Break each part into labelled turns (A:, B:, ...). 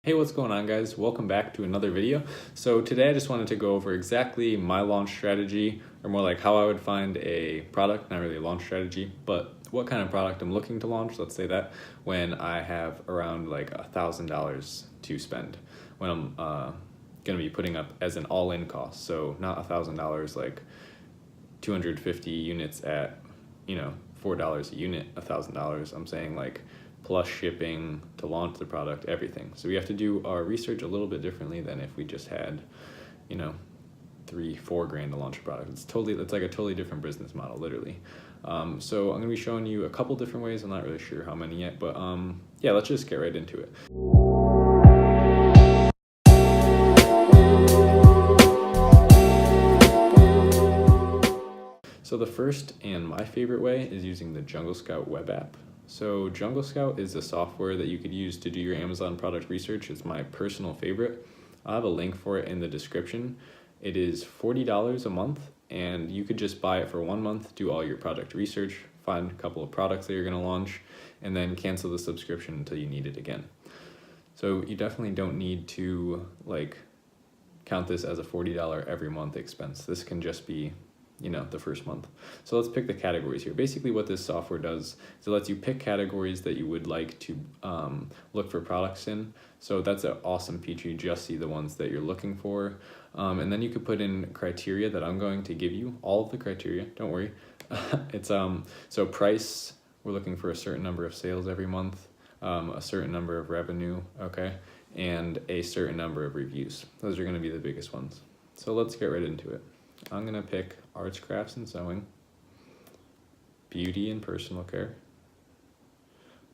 A: Hey, what's going on, guys? Welcome back to another video. So today I just wanted to go over exactly my launch strategy, or more like how I would find a product, not really a launch strategy, but what kind of product I'm looking to launch, let's say that, when I have around like $1,000 to spend, when I'm gonna be putting up as an all-in cost. So not $1,000, like 250 units at, $4 a unit, $1,000. I'm saying like plus shipping to launch the product, everything. So we have to do our research a little bit differently than if we just had, $3-4 to launch a product. It's like a totally different business model, literally. So I'm gonna be showing you a couple different ways. I'm not really sure how many yet, but yeah, let's just get right into it. So the first and my favorite way is using the Jungle Scout web app. So Jungle Scout is a software that you could use to do your Amazon product research. It's my personal favorite. I'll have a link for it in the description. It is $40 a month, and you could just buy it for 1 month, do all your product research, find a couple of products that you're gonna launch, and then cancel the subscription until you need it again. So you definitely don't need to count this as a $40 every month expense. This can just be the first month. So let's pick the categories here. Basically what this software does is it lets you pick categories that you would like to look for products in. So that's an awesome feature. You just see the ones that you're looking for. And then you could put in criteria that I'm going to give you, all of the criteria, don't worry. It's so price, we're looking for a certain number of sales every month, a certain number of revenue, okay, and a certain number of reviews. Those are going to be the biggest ones. So let's get right into it. I'm gonna pick arts, crafts, and sewing, beauty and personal care.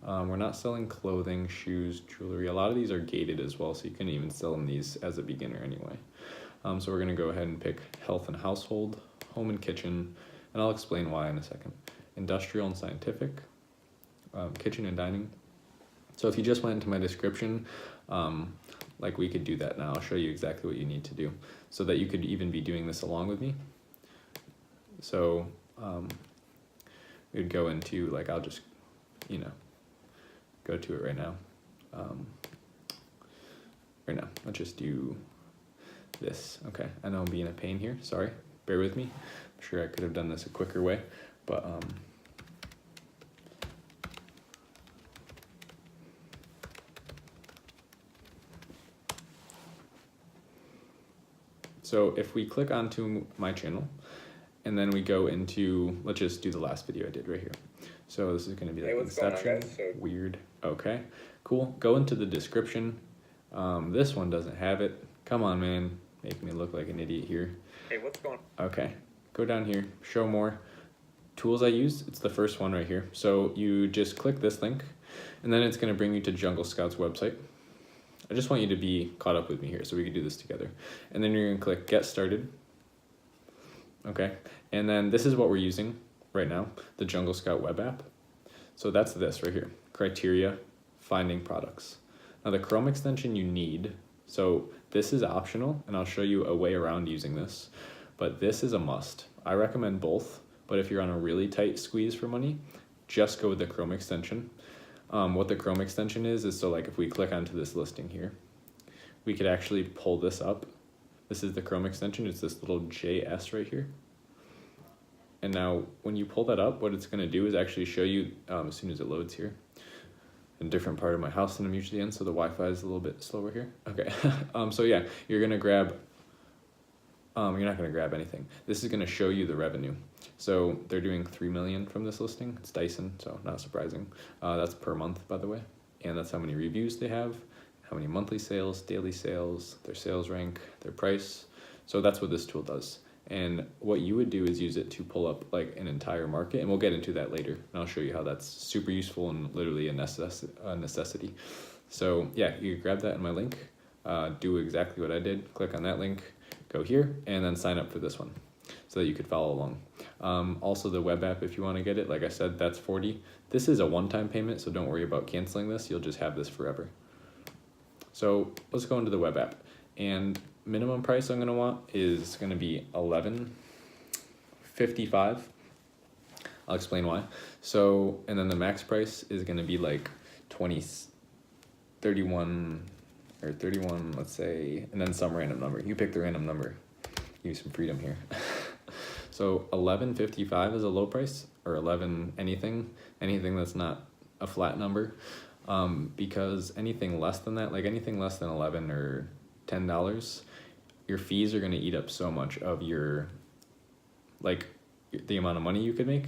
A: We're not selling clothing, shoes, jewelry. A lot of these are gated as well, so you couldn't even sell them these as a beginner anyway. So we're gonna go ahead and pick health and household, home and kitchen, and I'll explain why in a second. Industrial and scientific, kitchen and dining. So if you just went into my description, we could do that now. I'll show you exactly what you need to do so that you could even be doing this along with me. So we'd go into, I'll just, go to it right now. Let's just do this. Okay, I know I'm being a pain here. Sorry, bear with me. I'm sure I could have done this a quicker way, but so if we click onto my channel and then we go into, let's just do the last video I did right here. So this is going to be like Inception. Weird. Okay, cool. Go into the description. This one doesn't have it. Come on, man. Make me look like an idiot here.
B: Hey, what's going on?
A: Okay, go down here, show more. Tools I use, it's the first one right here. So you just click this link and then it's going to bring you to Jungle Scout's website. I just want you to be caught up with me here so we can do this together. And then you're gonna click get started. Okay, and then this is what we're using right now, the Jungle Scout web app. So that's this right here, criteria, finding products. Now the Chrome extension you need, so this is optional and I'll show you a way around using this, but this is a must. I recommend both, but if you're on a really tight squeeze for money, just go with the Chrome extension. What the Chrome extension is so if we click onto this listing here, we could actually pull this up. This is the Chrome extension. It's this little JS right here. And now when you pull that up, what it's gonna do is actually show you, as soon as it loads here, a different part of my house than I'm usually in, so the Wi-Fi is a little bit slower here. Okay, so yeah, you're gonna grab, you're not gonna grab anything. This is gonna show you the revenue. So they're doing 3 million from this listing. It's Dyson, so not surprising. That's per month, by the way. And that's how many reviews they have, how many monthly sales, daily sales, their sales rank, their price. So that's what this tool does. And what you would do is use it to pull up an entire market, and we'll get into that later. And I'll show you how that's super useful and literally a necessity. So yeah, you grab that in my link, do exactly what I did, click on that link, go here, and then sign up for this one so that you could follow along. Also the web app, if you want to get it, like I said, that's $40. This is a one-time payment, so don't worry about canceling this. You'll just have this forever. So let's go into the web app. And minimum price I'm going to want is going to be $11.55. I'll explain why. So, and then the max price is going to be like 31 or 31, let's say, and then some random number. You pick the random number. Use some freedom here. So 11.55 is a low price, or 11 anything that's not a flat number, because anything less than that, like anything less than 11 or $10, your fees are going to eat up so much of your, like, the amount of money you could make.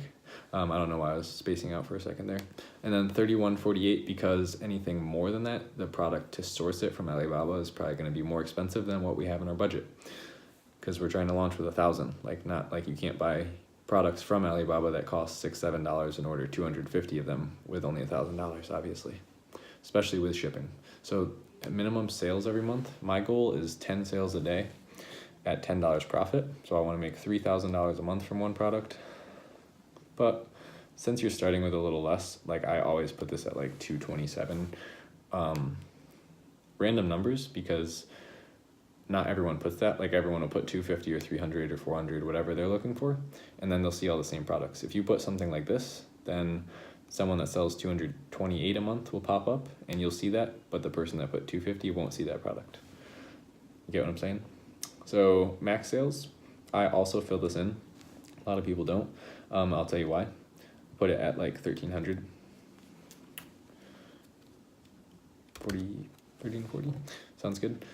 A: I don't know why I was spacing out for a second there. And then 31.48, because anything more than that, the product to source it from Alibaba is probably going to be more expensive than what we have in our budget, because we're trying to launch with 1,000. Like, not like you can't buy products from Alibaba that cost $6-7 and order 250 of them with only $1,000, obviously, especially with shipping. So minimum sales every month, my goal is 10 sales a day at $10 profit. So I want to make $3,000 a month from one product. But since you're starting with a little less, like I always put this at like 227 random numbers, because not everyone puts that. Like everyone will put 250 or 300 or 400, whatever they're looking for, and then they'll see all the same products. If you put something like this, then someone that sells 228 a month will pop up and you'll see that, but the person that put 250 won't see that product. You get what I'm saying? So max sales, I also fill this in. A lot of people don't. I'll tell you why. Put it at like 1,300. 1340 sounds good.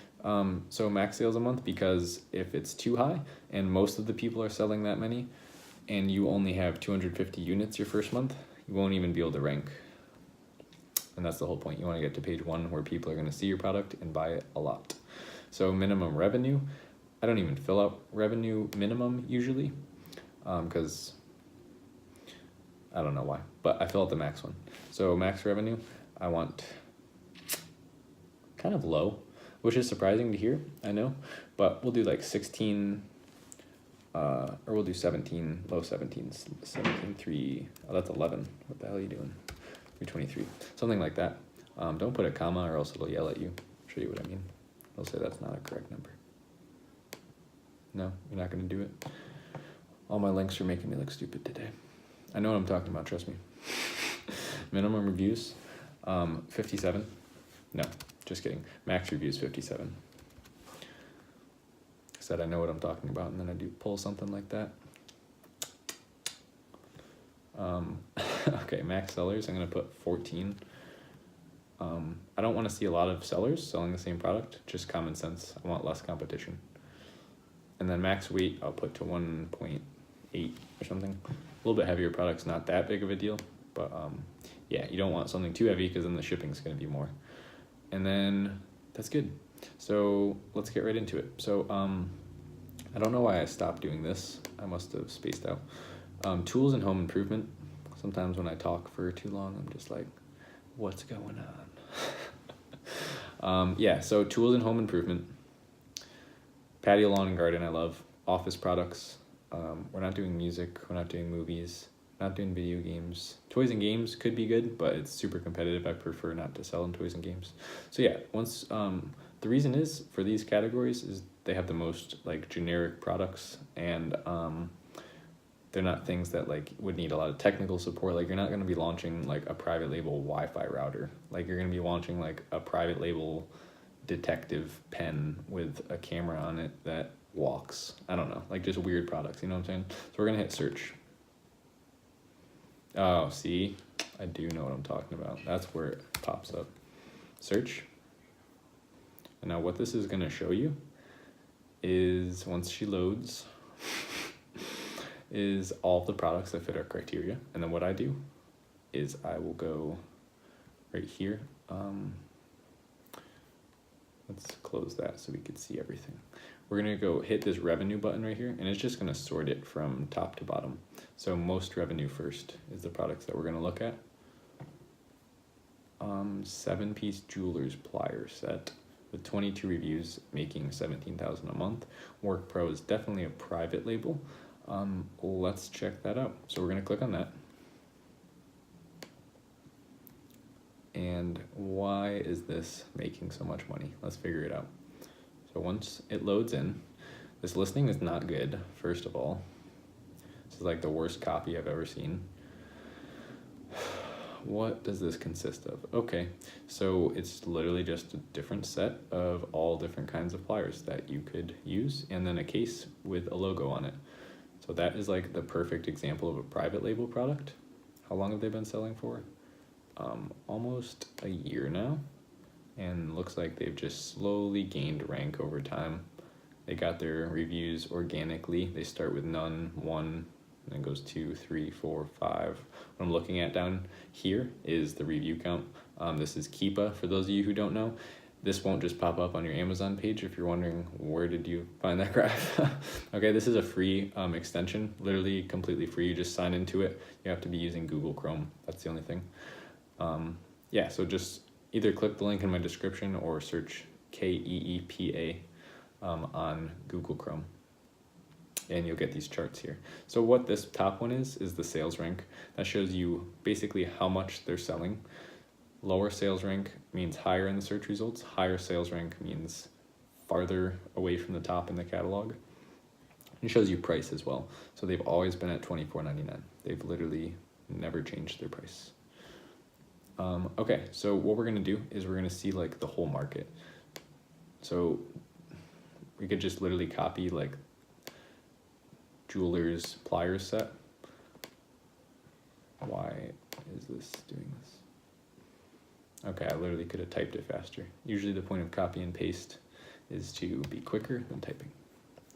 A: So max sales a month, because if it's too high and most of the people are selling that many and you only have 250 units your first month, you won't even be able to rank. And that's the whole point. You want to get to page 1 where people are going to see your product and buy it a lot. So minimum revenue, I don't even fill out revenue minimum usually, because I don't know why, but I fill out the max one. So max revenue, I want kind of low, which is surprising to hear, I know, but we'll do like 16, or we'll do 17, low 17s, 17.3, oh, that's 11. What the hell are you doing? 323, something like that. Don't put a comma or else it'll yell at you. I'll show you what I mean. It'll say that's not a correct number. No, you're not gonna do it. All my links are making me look stupid today. I know what I'm talking about, trust me. Minimum reviews, 57. No, just kidding. Max reviews, 57. I said I know what I'm talking about, and then I do pull something like that. Okay, max sellers, I'm gonna put 14. I don't want to see a lot of sellers selling the same product, just common sense. I want less competition. And then max weight, I'll put to 1.8 or something. A little bit heavier products, not that big of a deal, but yeah, you don't want something too heavy because then the shipping is going to be more. And then that's good. So let's get right into it. So I don't know why I stopped doing this. I must have spaced out. Tools and home improvement. Sometimes when I talk for too long, I'm just like, what's going on? Yeah, so tools and home improvement. Patio, lawn, and garden, I love. Office products. We're not doing music. We're not doing movies. Not doing video games. Toys and games could be good, but it's super competitive. I prefer not to sell in toys and games. So yeah, once the reason is for these categories is they have the most like generic products, and they're not things that like would need a lot of technical support. Like you're not going to be launching like a private label Wi-Fi router. Like you're going to be launching like a private label detective pen with a camera on it that walks. I don't know, like just weird products, you know what I'm saying? So we're gonna hit search. Oh, see, I do know what I'm talking about. That's where it pops up. Search. And now what this is gonna show you is, once she loads, is all of the products that fit our criteria. And then what I do is I will go right here. Let's close that so we can see everything. We're gonna go hit this revenue button right here, and it's just gonna sort it from top to bottom. So most revenue first is the products that we're gonna look at. 7-piece jeweler's plier set with 22 reviews, making 17,000 a month. Work Pro is definitely a private label. Let's check that out. So we're gonna click on that. And why is this making so much money? Let's figure it out. So once it loads in, this listing is not good, first of all. This is like the worst copy I've ever seen. what does this consist of? Okay, so it's literally just a different set of all different kinds of pliers that you could use, and then a case with a logo on it. So that is like the perfect example of a private label product. How long have they been selling for? Almost a year now, and looks like they've just slowly gained rank over time. They got their reviews organically. They start with none, 1, and then goes 2, 3, 4, 5. What I'm looking at down here is the review count. This is Keepa, for those of you who don't know. This won't just pop up on your Amazon page if you're wondering where did you find that graph. Okay, this is a free extension, literally completely free. You just sign into it. You have to be using Google Chrome. That's the only thing. Yeah, so just either click the link in my description or search KEEPA on Google Chrome, and you'll get these charts here. So what this top one is the sales rank. That shows you basically how much they're selling. Lower sales rank means higher in the search results. Higher sales rank means farther away from the top in the catalog. It shows you price as well. So they've always been at $24.99. They've literally never changed their price. Okay, so what we're gonna do is we're gonna see like the whole market. So we could just literally copy like jeweler's pliers set. Why is this doing this? Okay, I literally could have typed it faster. Usually the point of copy and paste is to be quicker than typing.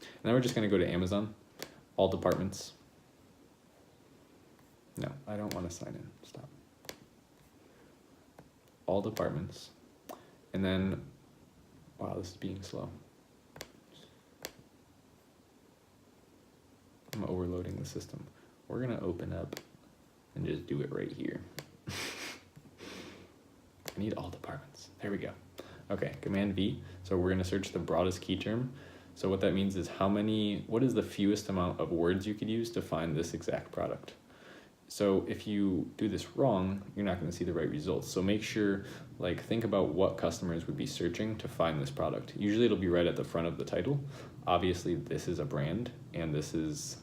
A: And then we're just gonna go to Amazon, all departments. No, I don't wanna sign in, stop. All departments, and then, wow, this is being slow. I'm overloading the system. We're gonna open up and just do it right here. I need all departments. There we go. Okay, Command V. So we're gonna search the broadest key term. So what that means is what is the fewest amount of words you could use to find this exact product? So if you do this wrong, you're not going to see the right results. So make sure, like, think about what customers would be searching to find this product. Usually it'll be right at the front of the title. Obviously this is a brand and this is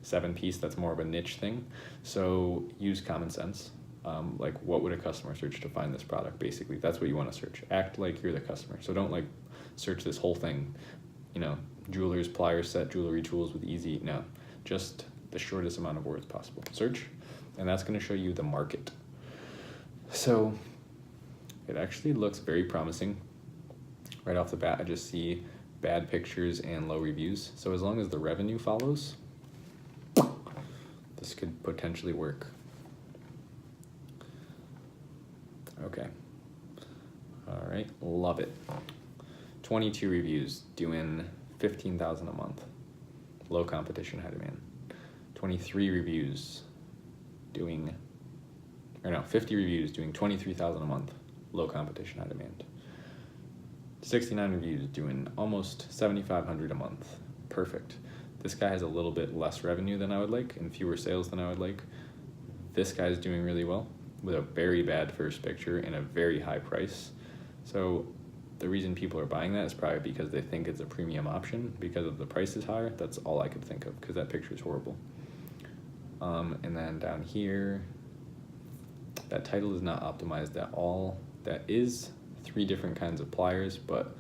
A: 7-piece. That's more of a niche thing. So use common sense. Like, what would a customer search to find this product? Basically, that's what you want to search. Act like you're the customer. So don't like search this whole thing, you know, jeweler's pliers set, jewelry tools with easy. No, just the shortest amount of words possible. Search, and that's going to show you the market. So it actually looks very promising. Right off the bat, I just see bad pictures and low reviews. So as long as the revenue follows, this could potentially work. Okay. All right, love it. 22 reviews, doing 15,000 a month. Low competition, high demand. 23 reviews, doing, 50 reviews, doing 23,000 a month. Low competition, high demand. 69 reviews, doing almost 7,500 a month. Perfect. This guy has a little bit less revenue than I would like and fewer sales than I would like. This guy's doing really well with a very bad first picture and a very high price. So the reason people are buying that is probably because they think it's a premium option because of the price is higher. That's all I could think of because that picture is horrible. And then down here, that title is not optimized at all. That is 3 different kinds of pliers, but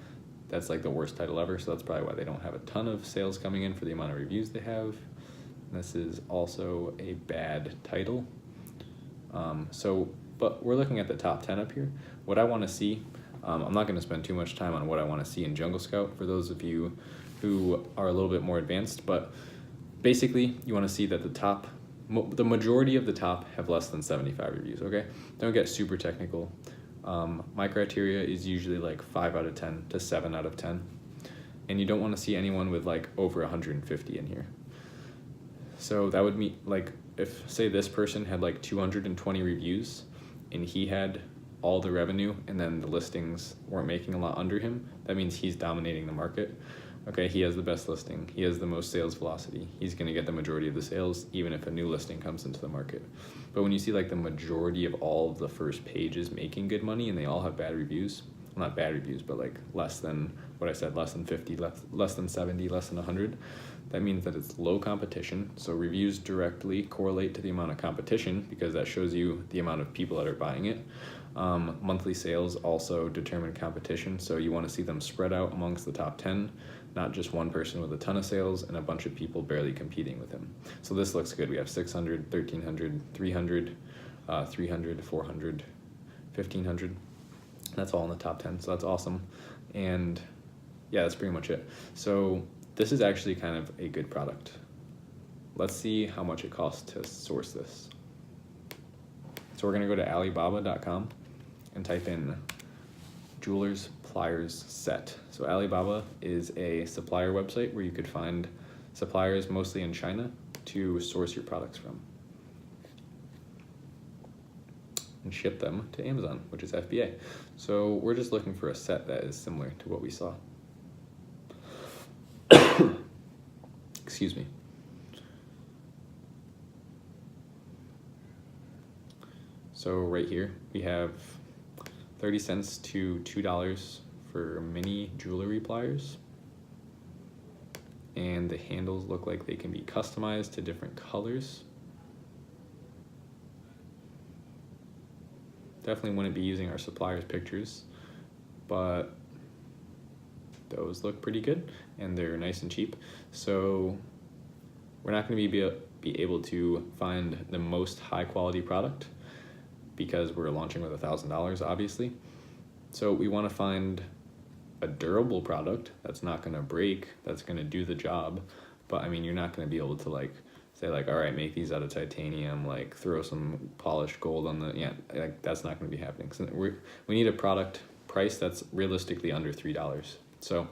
A: that's like the worst title ever. So that's probably why they don't have a ton of sales coming in for the amount of reviews they have. This is also a bad title. But we're looking at the top 10 up here. What I want to see, I'm not going to spend too much time on what I want to see in Jungle Scout for those of you who are a little bit more advanced, but basically you want to see that the majority of the top have less than 75 reviews, okay? Don't get super technical. My criteria is usually like 5 out of 10 to 7 out of 10. And you don't want to see anyone with like over 150 in here. So that would mean like if say this person had like 220 reviews and he had all the revenue and then the listings weren't making a lot under him, that means he's dominating the market. Okay, he has the best listing. He has the most sales velocity. He's going to get the majority of the sales even if a new listing comes into the market. But when you see like the majority of all of the first pages making good money and they all have bad reviews, not bad reviews, but like less than what I said, less than 50, less than 70, less than 100, that means that it's low competition. So reviews directly correlate to the amount of competition because that shows you the amount of people that are buying it. Monthly sales also determine competition, so you want to see them spread out amongst the top 10, not just one person with a ton of sales and a bunch of people barely competing with him. So this looks good. We have 600, 1300, 300, 300, 400, 1500. That's all in the top 10, so that's awesome. And yeah, that's pretty much it. So this is actually kind of a good product. Let's see how much it costs to source this. So we're gonna go to Alibaba.com and type in Jewelers Pliers Set. So Alibaba is a supplier website where you could find suppliers mostly in China to source your products from and ship them to Amazon, which is FBA. So we're just looking for a set that is similar to what we saw. Excuse me. So right here we have 30 cents to $2 for mini jewelry pliers. And the handles look like they can be customized to different colors. Definitely wouldn't be using our supplier's pictures, but those look pretty good and they're nice and cheap. So we're not going to be able to find the most high quality product because we're launching with $1,000, obviously. So we want to find a durable product that's not going to break, that's going to do the job. But I mean, you're not going to be able to like say like, all right, make these out of titanium, like throw some polished gold on the, yeah, like that's not going to be happening. So we need a product price that's realistically under $3. So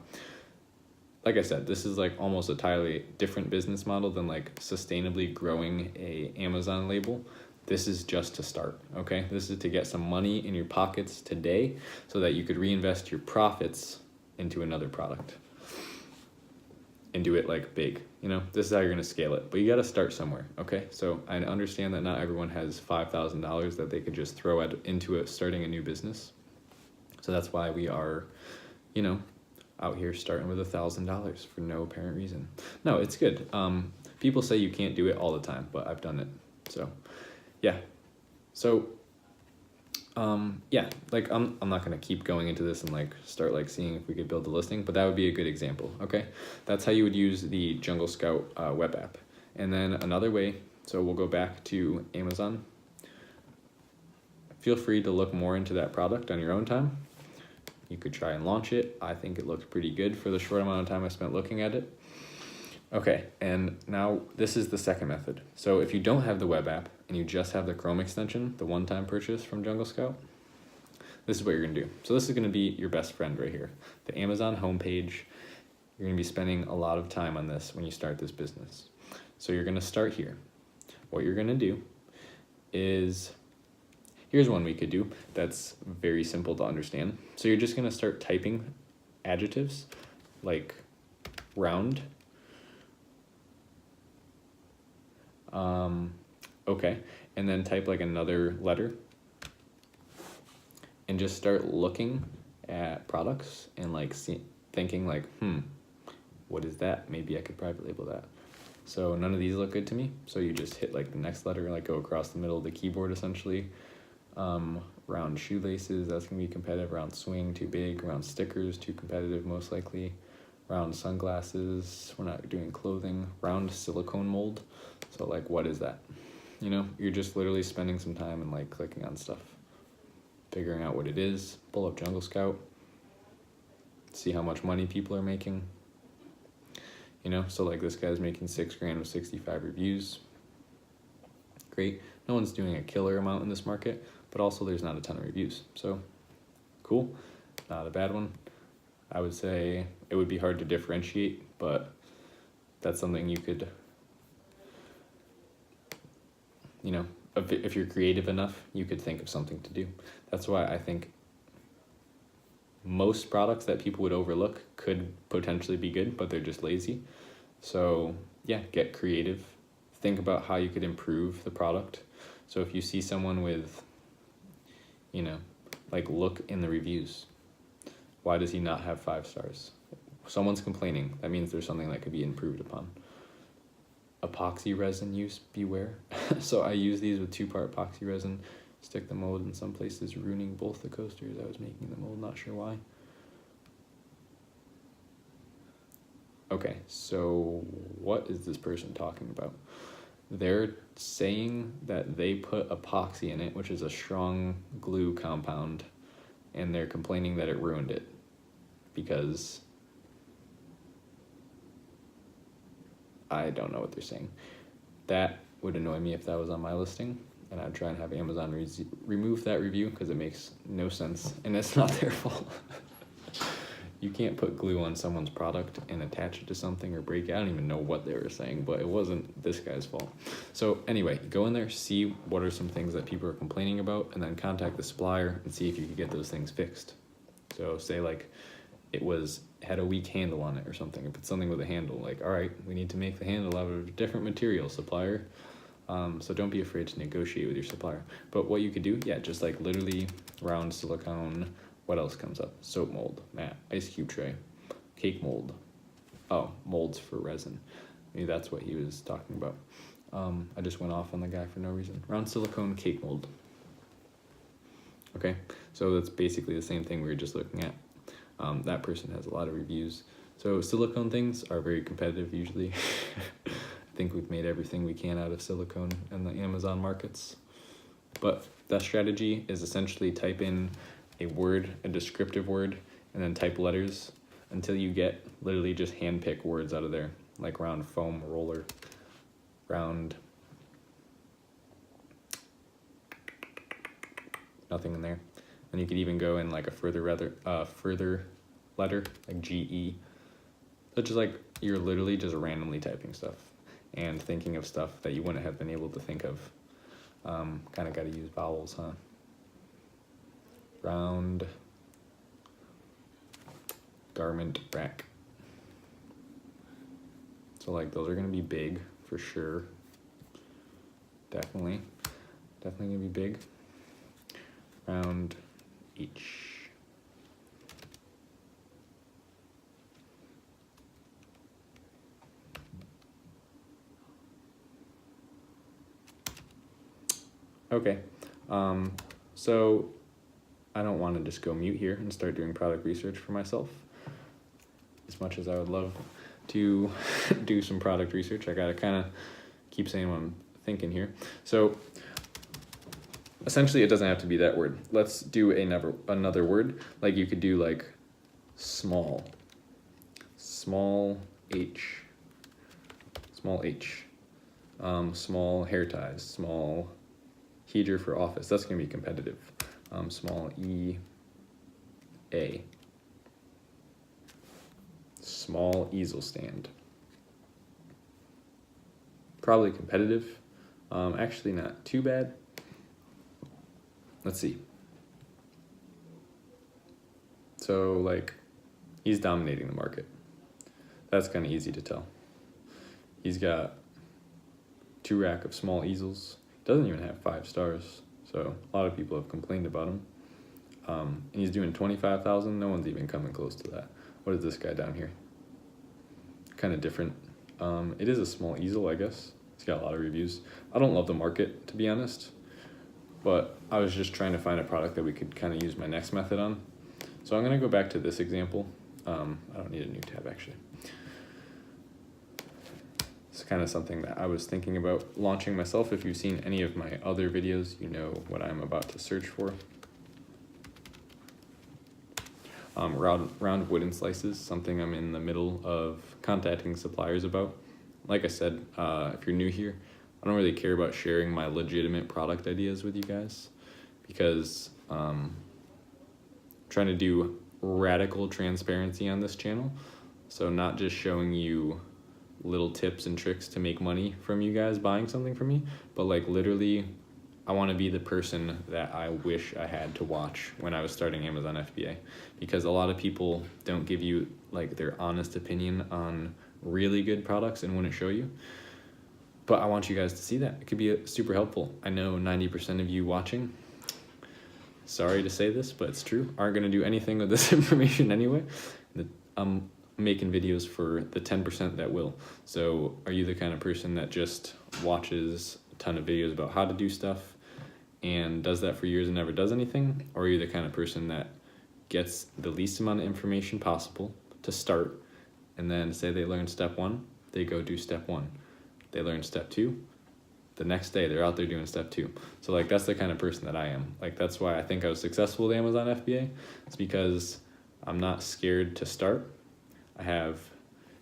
A: like I said, this is like almost a entirely different business model than like sustainably growing a Amazon label. This is just to start, okay? This is to get some money in your pockets today so that you could reinvest your profits into another product and do it like big, you know? This is how you're gonna scale it, but you gotta start somewhere, okay? So I understand that not everyone has $5,000 that they could just throw into it, starting a new business. So that's why we are, you know, out here starting with $1,000 for no apparent reason. No, it's good. People say you can't do it all the time, but I've done it, so. Yeah, so, yeah, like I'm not gonna keep going into this and like start like seeing if we could build a listing, but that would be a good example, okay? That's how you would use the Jungle Scout web app. And then another way, so we'll go back to Amazon. Feel free to look more into that product on your own time. You could try and launch it. I think it looked pretty good for the short amount of time I spent looking at it. Okay, and now this is the second method. So if you don't have the web app and you just have the Chrome extension, the one-time purchase from Jungle Scout, this is what you're gonna do. So this is gonna be your best friend right here. The Amazon homepage, you're gonna be spending a lot of time on this when you start this business. So you're gonna start here. What you're gonna do is, here's one we could do that's very simple to understand. So you're just gonna start typing adjectives like round, okay, and then type like another letter and just start looking at products and like thinking like, what is that? Maybe I could private label that. So none of these look good to me. So you just hit like the next letter, like go across the middle of the keyboard essentially. Round shoelaces, that's gonna be competitive. Round swing, too big. Round stickers, too competitive most likely. Round sunglasses, we're not doing clothing. Round silicone mold. So like, what is that? You know, you're just literally spending some time and like clicking on stuff, figuring out what it is. Pull up Jungle Scout, see how much money people are making. You know, so like this guy's making $6,000 with 65 reviews. Great. No one's doing a killer amount in this market, but also there's not a ton of reviews. So cool, not a bad one. I would say it would be hard to differentiate, but that's something you could, you know, if you're creative enough, you could think of something to do. That's why I think most products that people would overlook could potentially be good, but they're just lazy. So yeah, get creative. Think about how you could improve the product. So if you see someone with, you know, like look in the reviews. Why does he not have 5 stars? Someone's complaining. That means there's something that could be improved upon. Epoxy resin use, beware. So I use these with 2-part epoxy resin, stick the mold in some places, ruining both the coasters. I was making the mold, not sure why. Okay, so what is this person talking about? They're saying that they put epoxy in it, which is a strong glue compound, and they're complaining that it ruined it because I don't know what they're saying. That would annoy me if that was on my listing, and I'd try and have Amazon remove that review because it makes no sense and it's not their fault. You can't put glue on someone's product and attach it to something or break it. I don't even know what they were saying, but it wasn't this guy's fault. So anyway, go in there, see what are some things that people are complaining about, and then contact the supplier and see if you can get those things fixed. So say like it had a weak handle on it or something. If it's something with a handle, like, all right, we need to make the handle out of a different material, supplier. So don't be afraid to negotiate with your supplier. But what you could do, yeah, just like literally round silicone. What else comes up? Soap mold, mat, ice cube tray, cake mold. Oh, molds for resin. Maybe that's what he was talking about. I just went off on the guy for no reason. Round silicone cake mold. Okay, so that's basically the same thing we were just looking at. That person has a lot of reviews. So silicone things are very competitive usually. I think we've made everything we can out of silicone in the Amazon markets. But that strategy is essentially type in a word, a descriptive word, and then type letters until you get literally just handpick words out of there, like round foam roller, round, nothing in there. And you could even go in like a further letter, like GE. So just like you're literally just randomly typing stuff and thinking of stuff that you wouldn't have been able to think of. Kind of got to use vowels, huh? Round garment rack. So like those are gonna be big for sure. Definitely gonna be big. Round H. Okay, so I don't want to just go mute here and start doing product research for myself. As much as I would love to do some product research, I gotta kind of keep saying what I'm thinking here. So essentially it doesn't have to be that word. Let's do another word. Like you could do like small h, small hair ties, small heater for office. That's gonna be competitive. Small EA, small easel stand. Probably competitive. Actually not too bad. Let's see. So like he's dominating the market. That's kind of easy to tell. He's got 2 rack of small easels. Doesn't even have 5 stars. So a lot of people have complained about him. And he's doing 25,000. No one's even coming close to that. What is this guy down here? Kind of different. It is a small easel, I guess. It's got a lot of reviews. I don't love the market, to be honest. But I was just trying to find a product that we could kind of use my next method on. So I'm going to go back to this example. I don't need a new tab, actually. It's kind of something that I was thinking about launching myself. If you've seen any of my other videos, you know what I'm about to search for. Round wooden slices, something I'm in the middle of contacting suppliers about. Like I said, if you're new here, I don't really care about sharing my legitimate product ideas with you guys because trying to do radical transparency on this channel. So not just showing you little tips and tricks to make money from you guys buying something from me, but like literally I want to be the person that I wish I had to watch when I was starting Amazon FBA, because a lot of people don't give you like their honest opinion on really good products and wouldn't show you. But I want you guys to see that. It could be super helpful. I know 90% of you watching sorry to say this, but it's true, aren't going to do anything with this information anyway. I'm making videos for the 10% that will. So are you the kind of person that just watches a ton of videos about how to do stuff and does that for years and never does anything? Or are you the kind of person that gets the least amount of information possible to start, and then say they learn step 1, they go do step 1. They learn step 2, the next day they're out there doing step 2. So like that's the kind of person that I am. Like that's why I think I was successful with Amazon FBA. It's because I'm not scared to start. I have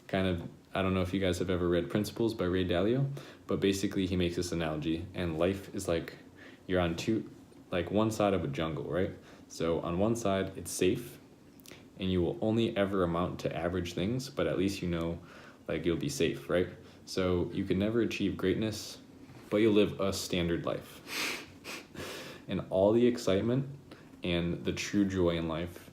A: kind of, I don't know if you guys have ever read Principles by Ray Dalio, but basically he makes this analogy, and life is like you're on one side of a jungle, right? So on one side it's safe and you will only ever amount to average things, but at least you know like you'll be safe, right? So you can never achieve greatness, but you'll live a standard life. And all the excitement and the true joy in life,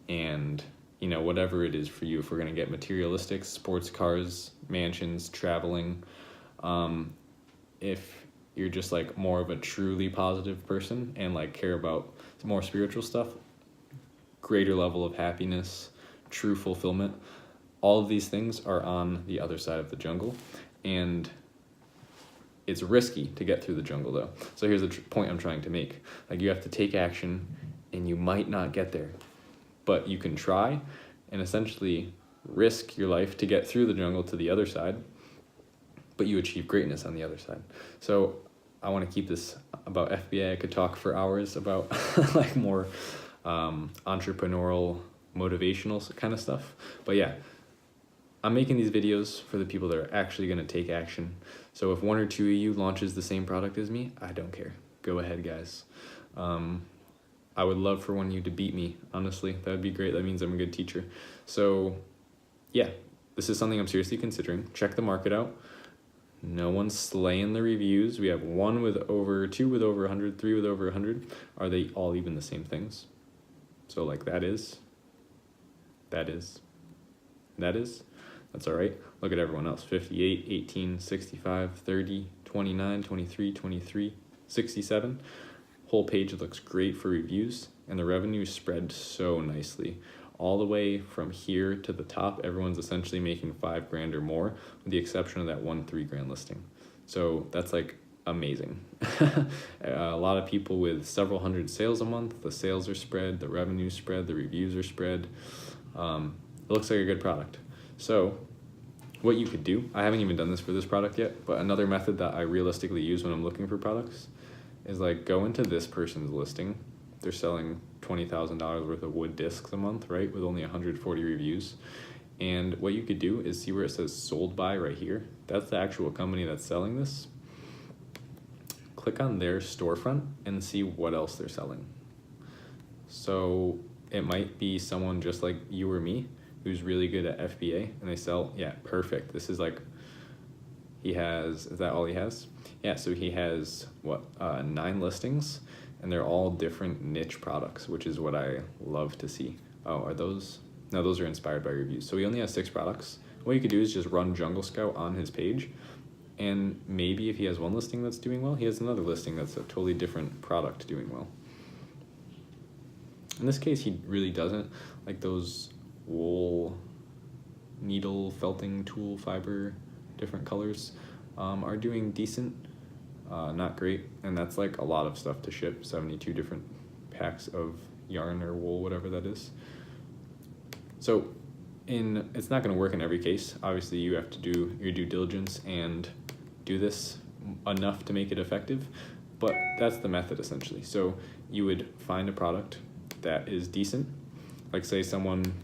A: and you know, whatever it is for you, if we're gonna get materialistic, sports cars, mansions, traveling, if you're just like more of a truly positive person and like care about more spiritual stuff, greater level of happiness, true fulfillment, all of these things are on the other side of the jungle. And it's risky to get through the jungle though. So here's the point I'm trying to make. Like you have to take action and you might not get there, but you can try and essentially risk your life to get through the jungle to the other side, but you achieve greatness on the other side. So I want to keep this about FBA. I could talk for hours about like more entrepreneurial, motivational kind of stuff. But yeah, I'm making these videos for the people that are actually going to take action. So if 1 or 2 of you launches the same product as me, I don't care. Go ahead, guys. I would love for one of you to beat me, honestly. That would be great. That means I'm a good teacher. So yeah, this is something I'm seriously considering. Check the market out. No one's slaying the reviews. We have 1 with over, 2 with over 100, 3 with over 100. Are they all even the same things? So like that's all right. Look at everyone else. 58, 18, 65, 30, 29, 23, 23, 67. Whole page looks great for reviews, and the revenue spread so nicely. All the way from here to the top, everyone's essentially making $5,000 or more, with the exception of that one $3,000 listing. So that's like amazing. A lot of people with several hundred sales a month, the sales are spread, the revenue spread, the reviews are spread. It looks like a good product. So what you could do, I haven't even done this for this product yet, but another method that I realistically use when I'm looking for products is like go into this person's listing. They're selling $20,000 worth of wood discs a month, right? With only 140 reviews. And what you could do is see where it says sold by right here. That's the actual company that's selling this. Click on their storefront and see what else they're selling. So it might be someone just like you or me who's really good at FBA, and they sell, yeah, perfect. This is like, is that all he has? Yeah, so he has, 9 listings, and they're all different niche products, which is what I love to see. Oh, are those? No, those are inspired by reviews. So he only has 6 products. What you could do is just run Jungle Scout on his page, and maybe if he has one listing that's doing well, he has another listing that's a totally different product doing well. In this case, he really doesn't. Like those wool, needle, felting, tool, fiber, different colors are doing decent, not great. And that's like a lot of stuff to ship, 72 different packs of yarn or wool, whatever that is. So it's not going to work in every case. Obviously, you have to do your due diligence and do this enough to make it effective, but that's the method essentially. So you would find a product that is decent, like say someone,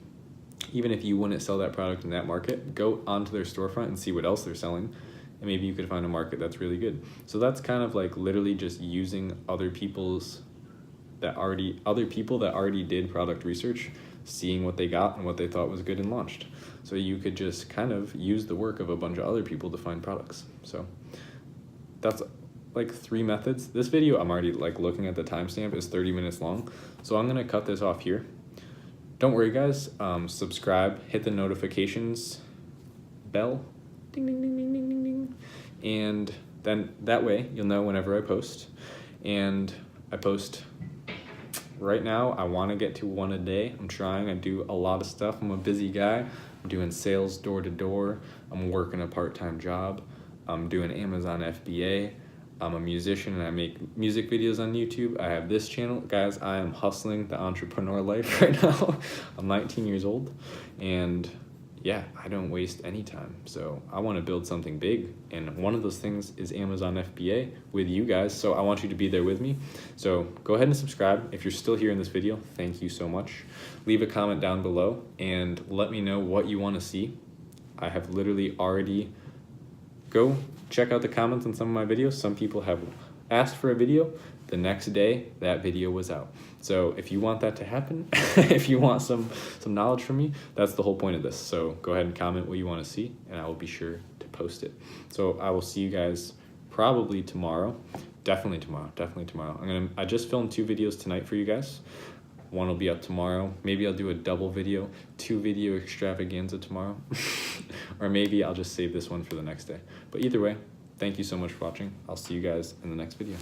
A: even if you wouldn't sell that product in that market, go onto their storefront and see what else they're selling, and maybe you could find a market that's really good. So that's kind of like literally just using other people that already did product research, seeing what they got and what they thought was good and launched. So you could just kind of use the work of a bunch of other people to find products. So that's like 3 methods. This video, I'm already like looking at the timestamp, is 30 minutes long. So I'm gonna cut this off here. Don't worry guys, subscribe, hit the notifications bell, ding, ding, ding, ding, ding, ding, ding. And then that way you'll know whenever I post. And I post right now I want to get to 1 a day. I'm trying. I do a lot of stuff. I'm a busy guy. I'm doing sales door to door. I'm working a part-time job. I'm doing Amazon FBA. I'm a musician and I make music videos on YouTube. I have this channel. Guys, I am hustling the entrepreneur life right now. I'm 19 years old and yeah, I don't waste any time. So I want to build something big. And one of those things is Amazon FBA with you guys. So I want you to be there with me. So go ahead and subscribe. If you're still here in this video, thank you so much. Leave a comment down below and let me know what you want to see. I have literally already go check out the comments on some of my videos. Some people have asked for a video. The next day, that video was out. So if you want that to happen, if you want some knowledge from me, that's the whole point of this. So go ahead and comment what you want to see, and I will be sure to post it. So I will see you guys probably tomorrow. Definitely tomorrow. I just filmed 2 videos tonight for you guys. One will be up tomorrow. Maybe I'll do a double video, 2 video extravaganza tomorrow. Or maybe I'll just save this one for the next day. But either way, thank you so much for watching. I'll see you guys in the next video.